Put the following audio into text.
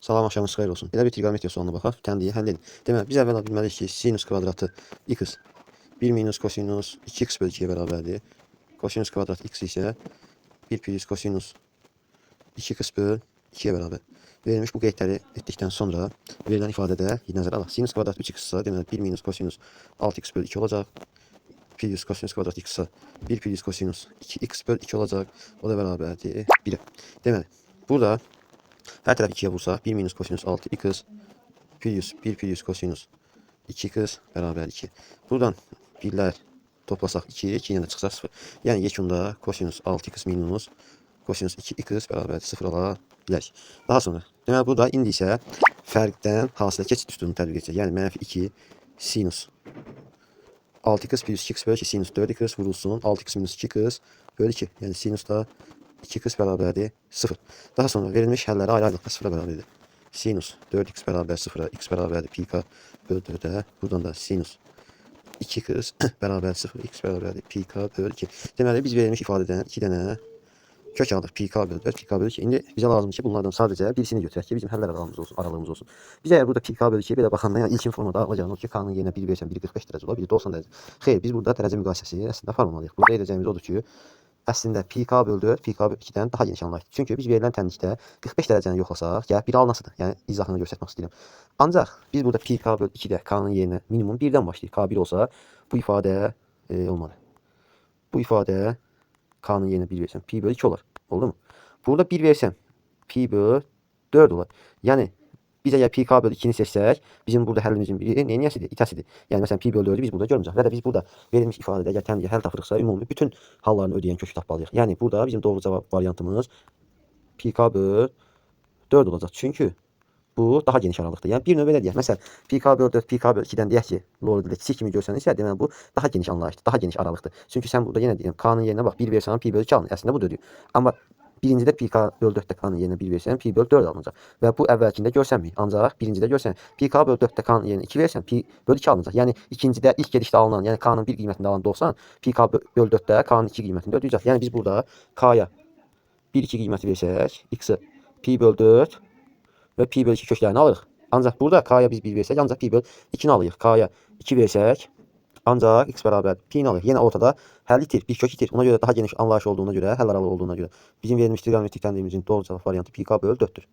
Salam, axşamınız xeyir olsun. Belə bir trigonometriya sualına baxaq. Təndiyi həll edin. Deməli, biz əvvəla bilməliyik ki, sinus kvadratı x 1 minus kosinus 2x bölü 2-yə bərabərdir. Kosinus kvadrat x isə 1 plus kosinus 2x bölü 2-yə bərabər. Verilmiş bu qeydləri etdikdən sonra verilən ifadədə nəzərə alaq. Sinus kvadrat 3x isə deməli 1 minus kosinus 6x bölü 2 olacaq. Plus kosinus kvadrat x isə 1 plus kosinus 2x bölü 2 olacaq. O da bərabərdir 1-ə. Deməli, burada hər tərəf 2-yə vursaq 1 minus kosinus 6x plus 1 plus kosinus 2x bərabər 2. Buradan birlər toplasaq 2, 2 yenə çıxsa 0. Yəni yekunda kosinus 6x minus kosinus 2x bərabər 0 ala bilərik. Daha sonra, deməli burada indi isə fərqdən hasilə keçid üsulunu tətbiq edəcək. Yəni mənfi 2 sinus 6x plus 2x bölü 2 sinus 4x vurulsun 6x minus 2x bölü 2. Yəni sinus da 2x bərabərdir 0. Daha sonra verilmiş həlləri ayrı-ayrılıqda 0-a bərabərdir. Sinus 4x bərabər 0-a, x bərabərdir pi-k bölü 4-ə. Buradan da sinus 2x bərabər 0, x bərabərdir pi-k bölü 2. Deməli, biz verilmiş ifadədən 2 dənə kök alırıq. Pi-k bölü 4, pi-k bölü 2. İndi bizə lazımdır ki, bunlardan sadəcə birisini götürək ki, bizim həllər aralığımız olsun. Biz əgər burada pi-k bölü 2-yə belə baxanda, yəni ilkin formada alacağımız ki, k-nın yerinə 1 versən, biri 45 dərəcə olar, biri 90 dərəcə. Xeyr, biz burada dərəcə müqayisəsi əslində formalayıq. Burada edəcəyimiz odur ki, əslində pi-k bölü 4, pi-k bölü 2-dən daha geniş anlayışdır. Çünki biz verilən tənlikdə 45 dərəcəni yoxlasaq, ya biri alınasıdır. Yəni izahını göstərmək istəyirəm. Ancaq biz burada pi-k bölü 2-də k-nın yerinə minimum 1-dən başlayır. K1 olsa, bu ifadə olmalı. Bu ifadə k-nın yerinə 1 versən, pi bölü 2 olar. Oldu mu? Burada 1 versən, pi bölü 4 olar. Yəni biz əgər pi-k bölü 2-ni seçsək, bizim burada həllimizin biri neyniyəsidir? İtəsidir. Yəni məsələn pi bölü 4-ü biz burada görməyəcək. Və də biz burada verilmiş ifadədə əgər tənliyə həll tapırıqsa, ümumi bütün hallarını ödəyən kökü tapmalıyıq. Yəni burada bizim doğru cavab variantımız pi-k bölü 4 olacaq. Çünki bu daha geniş aralıqdır. Yəni bir növ belə deyək. Məsələn, pi-k bölü 4, pi-k bölü 2-dən deyək ki, loğaritmdə kiçik kimi görsənirsə, deməli bu daha geniş anlayışdır, daha geniş aralıqdır. Çünki sən burada yenə deyirəm, k-nın yerinə bax, 1 versən, pi bölü 2 alınır. Əslində bu da ödəyir. Amma birincidə pi-k bölü 4-də k-nın yerinə 1 versən, pi bölü 4 alınacaq. Və bu əvvəlkində görsənmir. Ancaq birincidə görsən, pi-k bölü 4-də k-nın yerinə 2 versən, pi bölü 2 alınacaq. Yəni ikincidə ilk gedişdə alınan, yəni k-nın 1 qiymətində alan 90, pi-k bölü 4-də k-nın 2 qiymətində ödəyəcək. Yəni biz burada k-ya 1-2 qiyməti versək, x-i pi bölü 4 və pi bölü 2 köklərini alırıq. Ancaq burada k-ya biz 1 versək, ancaq pi bölü 2-ni alırıq. K-ya 2 versək, ancaq x bərabər pi-ni alırıq. Yenə ortada həll itir, bir kök itir. Ona görə daha geniş anlayış olduğuna görə, həll aralığı olduğuna görə bizim verilmiş trigonometrik tənliyimizin doğru cavab variantı pi-k bölü 4-dür.